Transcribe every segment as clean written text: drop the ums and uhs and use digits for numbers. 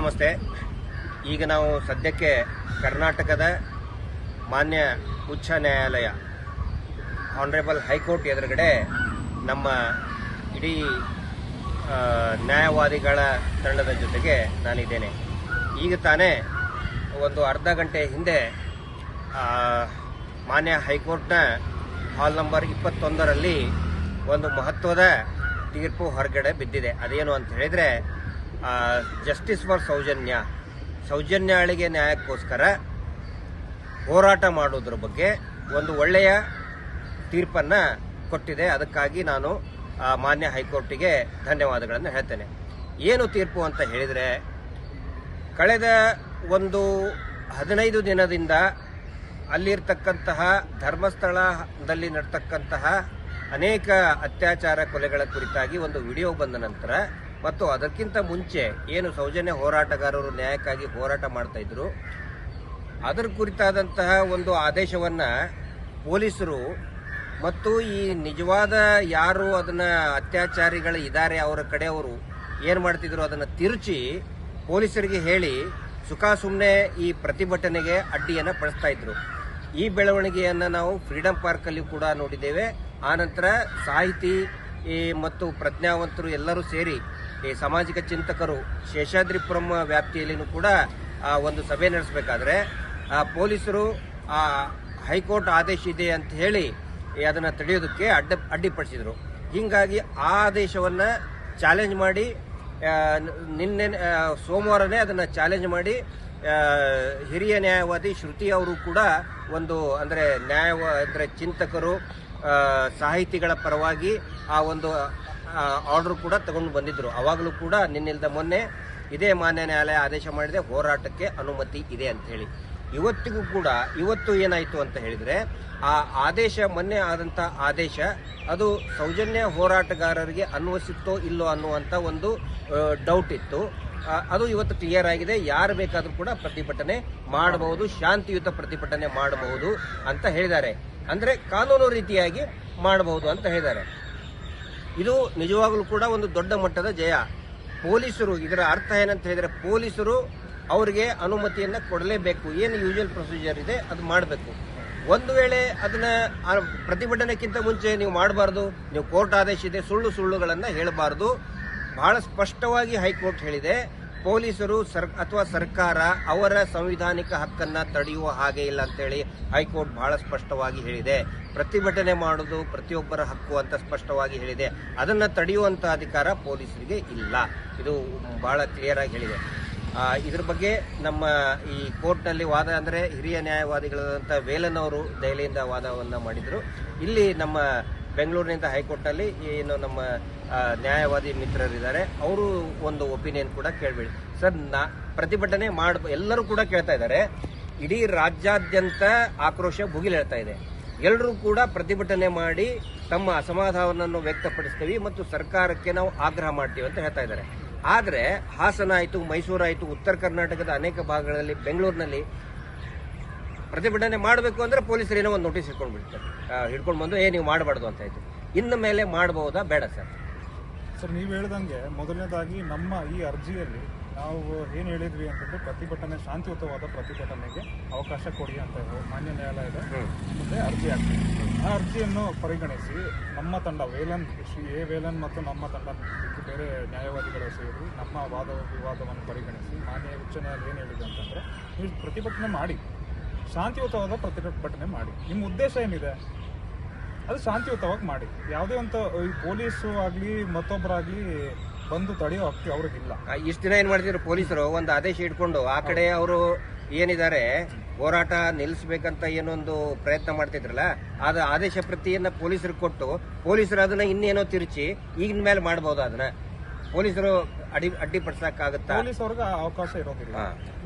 ನಮಸ್ತೆ. ಈಗ ನಾವು ಸದ್ಯಕ್ಕೆ ಕರ್ನಾಟಕದ ಮಾನ್ಯ ಉಚ್ಚ ನ್ಯಾಯಾಲಯ ಆನರೇಬಲ್ ಹೈಕೋರ್ಟ್ ಎದುರುಗಡೆ ನಮ್ಮ ಇಡೀ ನ್ಯಾಯವಾದಿಗಳ ತಂಡದ ಜೊತೆಗೆ ನಾನಿದ್ದೇನೆ. ಈಗ ತಾನೇ ಒಂದು ಅರ್ಧ ಗಂಟೆ ಹಿಂದೆ ಮಾನ್ಯ ಹೈಕೋರ್ಟ್ನ ಹಾಲ್ ನಂಬರ್ 21ರಲ್ಲಿ ಒಂದು ಮಹತ್ವದ ತೀರ್ಪು ಹೊರಗಡೆ ಬಿದ್ದಿದೆ. ಅದೇನು ಅಂತ ಹೇಳಿದರೆ, ಜಸ್ಟಿಸ್ ಫಾರ್ ಸೌಜನ್ಯಾಳಿಗೆ ನ್ಯಾಯಕ್ಕೋಸ್ಕರ ಹೋರಾಟ ಮಾಡೋದ್ರ ಬಗ್ಗೆ ಒಂದು ಒಳ್ಳೆಯ ತೀರ್ಪನ್ನು ಕೊಟ್ಟಿದೆ. ಅದಕ್ಕಾಗಿ ನಾನು ಮಾನ್ಯ ಹೈಕೋರ್ಟಿಗೆ ಧನ್ಯವಾದಗಳನ್ನು ಹೇಳ್ತೇನೆ. ಏನು ತೀರ್ಪು ಅಂತ ಹೇಳಿದರೆ, ಕಳೆದ ಒಂದು 15 ದಿನದಿಂದ ಅಲ್ಲಿರ್ತಕ್ಕಂತಹ ಧರ್ಮಸ್ಥಳದಲ್ಲಿ ನಡ್ತಕ್ಕಂತಹ ಅನೇಕ ಅತ್ಯಾಚಾರ ಕೊಲೆಗಳ ಕುರಿತಾಗಿ ಒಂದು ವಿಡಿಯೋ ಬಂದ ನಂತರ ಮತ್ತು ಅದಕ್ಕಿಂತ ಮುಂಚೆ ಏನು ಸೌಜನ್ಯ ಹೋರಾಟಗಾರರು ನ್ಯಾಯಕ್ಕಾಗಿ ಹೋರಾಟ ಮಾಡ್ತಾ ಇದ್ರು, ಅದರ ಕುರಿತಾದಂತಹ ಒಂದು ಆದೇಶವನ್ನು ಪೊಲೀಸರು ಮತ್ತು ಈ ನಿಜವಾದ ಯಾರು ಅದನ್ನ ಅತ್ಯಾಚಾರಿಗಳು ಇದ್ದಾರೆ ಅವರ ಕಡೆಯವರು ಏನು ಮಾಡ್ತಿದ್ರು ಅದನ್ನು ತಿರುಚಿ ಪೊಲೀಸರಿಗೆ ಹೇಳಿ ಸುಮ್ಮನೆ ಈ ಪ್ರತಿಭಟನೆಗೆ ಅಡ್ಡಿಯನ್ನು ಪಡಿಸ್ತಾ ಇದ್ರು. ಈ ಬೆಳವಣಿಗೆಯನ್ನು ನಾವು ಫ್ರೀಡಂ ಪಾರ್ಕಲ್ಲಿ ಕೂಡ ನೋಡಿದ್ದೇವೆ. ಆನಂತರ ಸಾಹಿತಿ ಮತ್ತು ಪ್ರಜ್ಞಾವಂತರು ಎಲ್ಲರೂ ಸೇರಿ ಈ ಸಾಮಾಜಿಕ ಚಿಂತಕರು ಶೇಷಾದ್ರಿಪುರಂ ವ್ಯಾಪ್ತಿಯಲ್ಲಿನೂ ಕೂಡ ಒಂದು ಸಭೆ ನಡೆಸಬೇಕಾದ್ರೆ ಪೊಲೀಸರು ಹೈಕೋರ್ಟ್ ಆದೇಶ ಇದೆ ಅಂತ ಹೇಳಿ ಅದನ್ನು ತಡೆಯೋದಕ್ಕೆ ಅಡ್ಡಿಪಡಿಸಿದರು. ಹೀಗಾಗಿ ಆ ಆದೇಶವನ್ನು ಚಾಲೆಂಜ್ ಮಾಡಿ ನಿನ್ನೆ ಸೋಮವಾರನೇ ಅದನ್ನು ಚಾಲೆಂಜ್ ಮಾಡಿ ಹಿರಿಯ ನ್ಯಾಯವಾದಿ ಶ್ರುತಿ ಅವರು ಕೂಡ ಒಂದು ಅಂದರೆ ಚಿಂತಕರು ಸಾಹಿತಿಗಳ ಪರವಾಗಿ ಆ ಒಂದು ಆರ್ಡರ್ ಕೂಡ ತಗೊಂಡು ಬಂದಿದ್ದರು. ಅವಾಗಲೂ ಕೂಡ ನಿನ್ನಿಲ್ದ ಮೊನ್ನೆ ಇದೇ ಮಾನ್ಯ ನ್ಯಾಯಾಲಯ ಆದೇಶ ಮಾಡಿದೆ, ಹೋರಾಟಕ್ಕೆ ಅನುಮತಿ ಇದೆ ಅಂತ ಹೇಳಿ. ಇವತ್ತಿಗೂ ಕೂಡ ಇವತ್ತು ಏನಾಯಿತು ಅಂತ ಹೇಳಿದರೆ, ಆ ಆದೇಶ ಮೊನ್ನೆ ಆದಂಥ ಆದೇಶ ಅದು ಸೌಜನ್ಯ ಹೋರಾಟಗಾರರಿಗೆ ಅನ್ವಯಿಸುತ್ತೋ ಇಲ್ಲೋ ಅನ್ನುವಂಥ ಒಂದು ಡೌಟ್ ಇತ್ತು. ಅದು ಇವತ್ತು ಕ್ಲಿಯರ್ ಆಗಿದೆ. ಯಾರು ಬೇಕಾದರೂ ಕೂಡ ಪ್ರತಿಭಟನೆ ಮಾಡಬಹುದು, ಶಾಂತಿಯುತ ಪ್ರತಿಭಟನೆ ಮಾಡಬಹುದು ಅಂತ ಹೇಳಿದ್ದಾರೆ. ಅಂದರೆ ಕಾನೂನು ರೀತಿಯಾಗಿ ಮಾಡಬಹುದು ಅಂತ ಹೇಳಿದ್ದಾರೆ. ಇದು ನಿಜವಾಗಲೂ ಕೂಡ ಒಂದು ದೊಡ್ಡ ಮಟ್ಟದ ಜಯ. ಪೊಲೀಸರು ಇದರ ಅರ್ಥ ಏನಂತ ಹೇಳಿದರೆ, ಪೊಲೀಸರು ಅವರಿಗೆ ಅನುಮತಿಯನ್ನು ಕೊಡಲೇಬೇಕು. ಏನು ಯೂಶುವಲ್ ಪ್ರೊಸೀಜರ್ ಇದೆ ಅದು ಮಾಡಬೇಕು. ಒಂದು ವೇಳೆ ಅದನ್ನ ಪ್ರತಿಭಟನೆಗಿಂತ ಮುಂಚೆ ನೀವು ಮಾಡಬಾರ್ದು, ನೀವು ಕೋರ್ಟ್ ಆದೇಶ ಇದೆ, ಸುಳ್ಳುಗಳನ್ನು ಹೇಳಬಾರ್ದು. ಬಹಳ ಸ್ಪಷ್ಟವಾಗಿ ಹೈಕೋರ್ಟ್ ಹೇಳಿದೆ, ಪೊಲೀಸರು ಅಥವಾ ಸರ್ಕಾರ ಅವರ ಸಂವಿಧಾನಿಕ ಹಕ್ಕನ್ನು ತಡೆಯುವ ಹಾಗೆ ಇಲ್ಲ ಅಂತೇಳಿ ಹೈಕೋರ್ಟ್ ಬಹಳ ಸ್ಪಷ್ಟವಾಗಿ ಹೇಳಿದೆ. ಪ್ರತಿಭಟನೆ ಮಾಡೋದು ಪ್ರತಿಯೊಬ್ಬರ ಹಕ್ಕು ಅಂತ ಸ್ಪಷ್ಟವಾಗಿ ಹೇಳಿದೆ. ಅದನ್ನು ತಡೆಯುವಂಥ ಅಧಿಕಾರ ಪೊಲೀಸರಿಗೆ ಇಲ್ಲ. ಇದು ಬಹಳ ಕ್ಲಿಯರ್ ಆಗಿ ಹೇಳಿದೆ. ಇದ್ರ ಬಗ್ಗೆ ನಮ್ಮ ಈ ಕೋರ್ಟ್ನಲ್ಲಿ ವಾದ ಅಂದರೆ ಹಿರಿಯ ನ್ಯಾಯವಾದಿಗಳಾದಂಥ ವೇಲನ್ ಅವರು ದೆಹಲಿಯಿಂದ ವಾದವನ್ನು ಮಾಡಿದರು. ಇಲ್ಲಿ ನಮ್ಮ ಬೆಂಗಳೂರಿನಿಂದ ಹೈಕೋರ್ಟ್ನಲ್ಲಿ ಏನು ನಮ್ಮ ನ್ಯಾಯವಾದಿ ಮಿತ್ರರಿದ್ದಾರೆ, ಅವರು ಒಂದು ಒಪಿನಿಯನ್ ಕೂಡ ಕೇಳಬೇಡಿ ಸರ್. ಪ್ರತಿಭಟನೆ ಎಲ್ಲರೂ ಕೂಡ ಕೇಳ್ತಾ ಇದ್ದಾರೆ. ಇಡೀ ರಾಜ್ಯಾದ್ಯಂತ ಆಕ್ರೋಶ ಭುಗಿಲೇಳ್ತಾ ಇದೆ. ಎಲ್ಲರೂ ಕೂಡ ಪ್ರತಿಭಟನೆ ಮಾಡಿ ತಮ್ಮ ಅಸಮಾಧಾನವನ್ನು ವ್ಯಕ್ತಪಡಿಸ್ತೀವಿ ಮತ್ತು ಸರ್ಕಾರಕ್ಕೆ ನಾವು ಆಗ್ರಹ ಮಾಡ್ತೀವಿ ಅಂತ ಹೇಳ್ತಾ ಇದ್ದಾರೆ. ಆದರೆ ಹಾಸನ ಆಯಿತು, ಮೈಸೂರು ಆಯಿತು, ಉತ್ತರ ಕರ್ನಾಟಕದ ಅನೇಕ ಭಾಗಗಳಲ್ಲಿ, ಬೆಂಗಳೂರಿನಲ್ಲಿ ಪ್ರತಿಭಟನೆ ಮಾಡಬೇಕು ಅಂದರೆ ಪೊಲೀಸರು ಏನೋ ಒಂದು ನೋಟಿಸ್ ಹಿಡ್ಕೊಂಡು ಬಂದು ನೀವು ಮಾಡಬಾರ್ದು ಅಂತ ಆಯಿತು. ಇನ್ನು ಮೇಲೆ ಮಾಡಬಹುದಾ ಬೇಡ ಸರ್? ಸರ್, ನೀವು ಹೇಳ್ದಂಗೆ ಮೊದಲನೇದಾಗಿ ನಮ್ಮ ಈ ಅರ್ಜಿಯಲ್ಲಿ ನಾವು ಏನು ಹೇಳಿದ್ವಿ ಅಂತಂದ್ರೆ, ಪ್ರತಿಭಟನೆ ಶಾಂತಿಯುತವಾದ ಪ್ರತಿಭಟನೆಗೆ ಅವಕಾಶ ಕೊಡಿ ಅಂತ ಮಾನ್ಯ ನ್ಯಾಯಾಲಯದ ಮುಂದೆ ಅರ್ಜಿ ಹಾಕ್ತೀವಿ. ಆ ಅರ್ಜಿಯನ್ನು ಪರಿಗಣಿಸಿ ನಮ್ಮ ತಂಡ ಶ್ರೀ ವೇಲನ್ ಮತ್ತು ನಮ್ಮ ತಂಡ ಬೇರೆ ನ್ಯಾಯವಾದಿಗಳು ಸೇರಿ ನಮ್ಮ ವಿವಾದವನ್ನು ಪರಿಗಣಿಸಿ ಮಾನ್ಯ ಉಚ್ಚ ನ್ಯಾಯಾಲಯ ಏನು ಹೇಳಿದೆ ಅಂತಂದರೆ, ನೀವು ಪ್ರತಿಭಟನೆ ಮಾಡಿ, ಶಾಂತಿಯುತವಾದ ಪ್ರತಿಭಟನೆ ಮಾಡಿ. ನಿಮ್ಮ ಉದ್ದೇಶ ಏನಿದೆ ಅದು ಶಾಂತಿಯುತವಾಗಿ ಮಾಡಿ. ಯಾವುದೇ ಒಂದು ಈ ಪೊಲೀಸು ಆಗಲಿ ಮತ್ತೊಬ್ಬರಾಗಲಿ ಬಂದು ತಡೆಯೋ ಹಕ್ಕು ಅವ್ರಿಗಿಲ್ಲ. ಇಷ್ಟು ದಿನ ಏನು ಮಾಡ್ತಿದ್ರು ಪೊಲೀಸರು, ಒಂದು ಆದೇಶ ಇಟ್ಕೊಂಡು ಆ ಕಡೆ ಅವರು ಏನಿದ್ದಾರೆ ಹೋರಾಟ ನಿಲ್ಲಿಸ್ಬೇಕಂತ ಏನೊಂದು ಪ್ರಯತ್ನ ಮಾಡ್ತಿದ್ರಲ್ಲ, ಅದು ಆದೇಶ ಪ್ರತಿಯನ್ನ ಪೊಲೀಸರಿಗೆ ಕೊಟ್ಟು ಪೊಲೀಸರು ಅದನ್ನ ಇನ್ನೇನೋ ತಿರುಚಿ ಈಗಿನ ಮೇಲೆ ಮಾಡಬಹುದು. ಅದನ್ನ ಪೊಲೀಸರು ಅಡ್ಡಿಪಡಿಸಕ್ಕಾಗತ್ತಾ? ಪೊಲೀಸ್ ಅವ್ರಿಗೆ ಅವಕಾಶ ಇರೋದಿಲ್ಲ.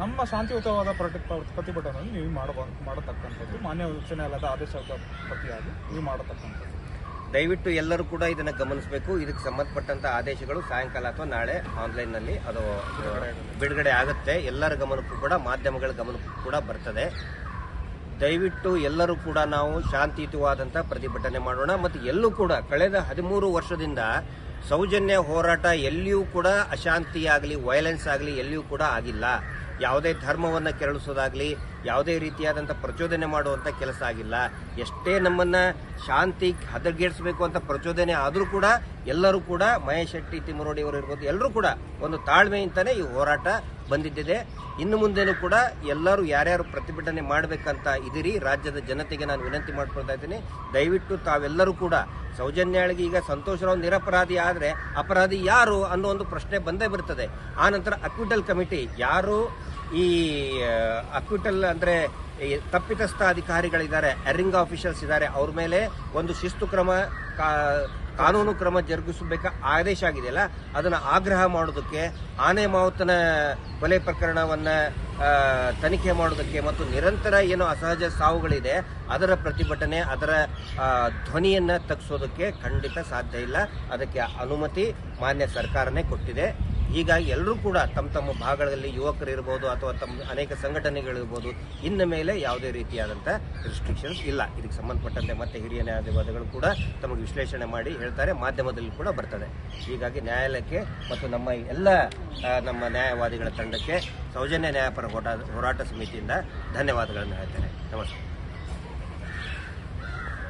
ನಮ್ಮ ಶಾಂತಿಯುತವಾದ ಪ್ರತಿಭಟನೆಯನ್ನು ನೀವು ಮಾಡತಕ್ಕಂಥದ್ದು ಮಾನ್ಯ ಉಚ್ಚ ನ್ಯಾಯಾಲಯದ ಆದೇಶದ ಪ್ರತಿಯಾಗಿ ನೀವು ಮಾಡತಕ್ಕಂಥದ್ದು. ದಯವಿಟ್ಟು ಎಲ್ಲರೂ ಕೂಡ ಇದನ್ನು ಗಮನಿಸಬೇಕು. ಇದಕ್ಕೆ ಸಂಬಂಧಪಟ್ಟಂತ ಆದೇಶಗಳು ಸಾಯಂಕಾಲ ಅಥವಾ ನಾಳೆ ಆನ್ಲೈನ್ನಲ್ಲಿ ಅದು ಬಿಡುಗಡೆ ಆಗುತ್ತೆ. ಎಲ್ಲರ ಗಮನಕ್ಕೂ ಕೂಡ, ಮಾಧ್ಯಮಗಳ ಗಮನಕ್ಕೂ ಕೂಡ ಬರ್ತದೆ. ದಯವಿಟ್ಟು ಎಲ್ಲರೂ ಕೂಡ ನಾವು ಶಾಂತಿಯುತವಾದಂಥ ಪ್ರತಿಭಟನೆ ಮಾಡೋಣ. ಮತ್ತು ಎಲ್ಲೂ ಕೂಡ ಕಳೆದ 13 ವರ್ಷದಿಂದ ಸೌಜನ್ಯ ಹೋರಾಟ ಎಲ್ಲಿಯೂ ಕೂಡ ಅಶಾಂತಿಯಾಗಲಿ ವೈಲೆನ್ಸ್ ಆಗಲಿ ಎಲ್ಲಿಯೂ ಕೂಡ ಆಗಿಲ್ಲ. ಯಾವುದೇ ಧರ್ಮವನ್ನು ಕೆರಳಿಸೋದಾಗ್ಲಿ, ಯಾವುದೇ ರೀತಿಯಾದಂಥ ಪ್ರಚೋದನೆ ಮಾಡುವಂಥ ಕೆಲಸ ಆಗಿಲ್ಲ. ಎಷ್ಟೇ ನಮ್ಮನ್ನ ಶಾಂತಿ ಹದಗೆಡಿಸಬೇಕು ಅಂತ ಪ್ರಚೋದನೆ ಆದರೂ ಕೂಡ ಎಲ್ಲರೂ ಕೂಡ ಮಹೇಶ್ ಶೆಟ್ಟಿ, ತಿಮ್ಮರೋಡಿ ಅವರು ಇರ್ಬೋದು, ಎಲ್ಲರೂ ಕೂಡ ಒಂದು ತಾಳ್ಮೆಯಿಂದನೇ ಈ ಹೋರಾಟ ಬಂದಿದ್ದಿದೆ. ಇನ್ನು ಮುಂದೆನೂ ಕೂಡ ಎಲ್ಲರೂ ಯಾರ್ಯಾರು ಪ್ರತಿಭಟನೆ ಮಾಡಬೇಕಂತ ಇದೀರಿ ರಾಜ್ಯದ ಜನತೆಗೆ ನಾನು ವಿನಂತಿ ಮಾಡ್ಕೊಳ್ತಾ ಇದ್ದೀನಿ. ದಯವಿಟ್ಟು ತಾವೆಲ್ಲರೂ ಕೂಡ ಸೌಜನ್ಯಾಳಿಗೆ ಈಗ ಸಂತೋಷ್ ರಾವ್ ನಿರಪರಾಧಿ ಆದರೆ ಅಪರಾಧಿ ಯಾರು ಅನ್ನೋ ಒಂದು ಪ್ರಶ್ನೆ ಬಂದೇ ಬರ್ತದೆ. ಆ ನಂತರ ಅಕ್ವಿಟಲ್ ಕಮಿಟಿ ಯಾರು ಈ ಅಕ್ವಿಟಲ್ ಅಂದ್ರೆ ತಪ್ಪಿತಸ್ಥ ಅಧಿಕಾರಿಗಳಿದ್ದಾರೆ, ಎರಿಂಗ್ ಆಫೀಷರ್ಸ್ ಇದ್ದಾರೆ, ಅವ್ರ ಮೇಲೆ ಒಂದು ಶಿಸ್ತು ಕ್ರಮ ಕಾನೂನು ಕ್ರಮ ಜರುಗಿಸಬೇಕ ಆದೇಶ ಆಗಿದೆಯಲ್ಲ, ಅದನ್ನು ಆಗ್ರಹ ಮಾಡೋದಕ್ಕೆ, ಆನೆ ಮಾವುತನ ಕೊಲೆ ಪ್ರಕರಣವನ್ನ ತನಿಖೆ ಮಾಡೋದಕ್ಕೆ ಮತ್ತು ನಿರಂತರ ಏನು ಅಸಹಜ ಸಾವುಗಳಿದೆ ಅದರ ಪ್ರತಿಭಟನೆ, ಅದರ ಧ್ವನಿಯನ್ನ ತಗ್ಗಿಸೋದಕ್ಕೆ ಖಂಡಿತ ಸಾಧ್ಯ ಇಲ್ಲ. ಅದಕ್ಕೆ ಅನುಮತಿ ಮಾನ್ಯ ಸರ್ಕಾರನೇ ಕೊಟ್ಟಿದೆ. ಹೀಗಾಗಿ ಎಲ್ಲರೂ ಕೂಡ ತಮ್ಮ ತಮ್ಮ ಭಾಗಗಳಲ್ಲಿ ಯುವಕರಿರ್ಬೋದು ಅಥವಾ ತಮ್ಮ ಅನೇಕ ಸಂಘಟನೆಗಳಿರ್ಬೋದು, ಇನ್ನು ಮೇಲೆ ಯಾವುದೇ ರೀತಿಯಾದಂಥ ರಿಸ್ಟ್ರಿಕ್ಷನ್ಸ್ ಇಲ್ಲ. ಇದಕ್ಕೆ ಸಂಬಂಧಪಟ್ಟಂತೆ ಮತ್ತೆ ಹಿರಿಯ ನ್ಯಾಯಾಧಿವಾದಿಗಳು ಕೂಡ ತಮಗೆ ವಿಶ್ಲೇಷಣೆ ಮಾಡಿ ಹೇಳ್ತಾರೆ, ಮಾಧ್ಯಮದಲ್ಲಿ ಕೂಡ ಬರ್ತದೆ. ಹೀಗಾಗಿ ನ್ಯಾಯಾಲಯಕ್ಕೆ ಮತ್ತು ನಮ್ಮ ಎಲ್ಲ ನಮ್ಮ ನ್ಯಾಯವಾದಿಗಳ ತಂಡಕ್ಕೆ ಸೌಜನ್ಯ ನ್ಯಾಯಪರ ಹೋರಾಟ ಸಮಿತಿಯಿಂದ ಧನ್ಯವಾದಗಳನ್ನು ಹೇಳ್ತೇನೆ. ನಮಸ್ಕಾರ.